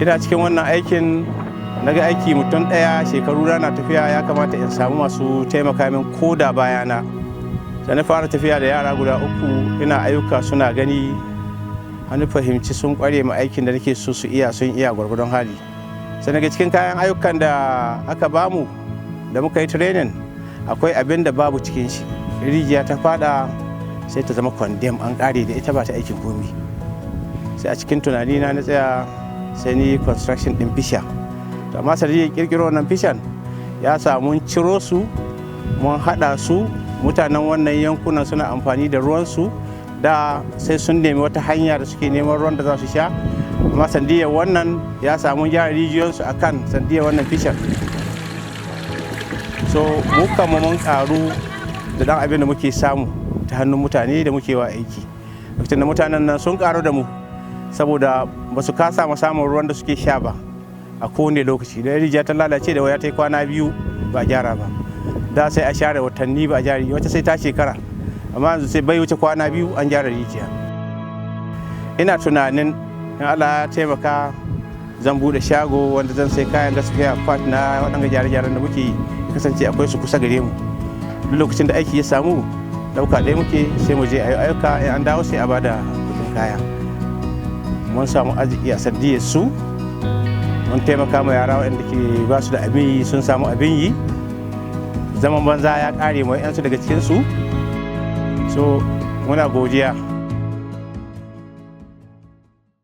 ina cikin wannan aikin naga aiki mutum ɗaya shekaru na tafiya ya kamata in samu masu taimaka min ko da bayana. Sai na fara tafiya da yara guda 3 ina ayyuka suna gani, an fahimci sun kware ma aikin da nake so sun iya gwargwadon hali. Sai naga cikin kayan ayyukan da aka bamu da muka yi training akwai abin da babu cikin shi. Rijiya ta fada sai ta zama condemn, an kare da ita ba ta aikin komi. Sai a cikin tunani na tsaya sai ni construction din fisha. To amma sai kirkiro wannan fishan ya samu ciro su mun hada su, mutanen wannan yankunan suna amfani da ruwan su da sai sun nemi wata hanya da suke neman ruwan da za su sha, amma sandiyar wannan ya samu gyara rijiyoyinsu akan sandiyar wannan fishan. So muka mun karu da dan abin da muke samu ta hannun mutane da muke wa aiki. Lokacin da mutanen nan sun karu da mu saboda ba su kasa samun ruwan da suke sha ba a kowane lokaci. Da rijiya ta lalace da waya ta yi kwana 2 ba a gyara ba, da sai a share watanni ba a gyara, wata sai ta shekara, amma yanzu sai bai wuce kwana 2 an gyara rijiya. Ina tunanin in Allah ya taimaka zan bude shago wanda zan sai kayan gaskiya part na waɗanda gyare-gyaren da muke yi, kasance akwai su kusa gare mu. Duk lokacin da aiki ya samu dauka ɗaya muke sai mu je a yi ayyuka, in an dawo sai a bada kuɗin kaya. Mun samu arziki a sandiyar su, mun taimaka ma yara waɗanda ke ba su da abin yi sun samu abin yi, zaman banza ya ƙare ma 'yansu daga cikinsu. So muna godiya.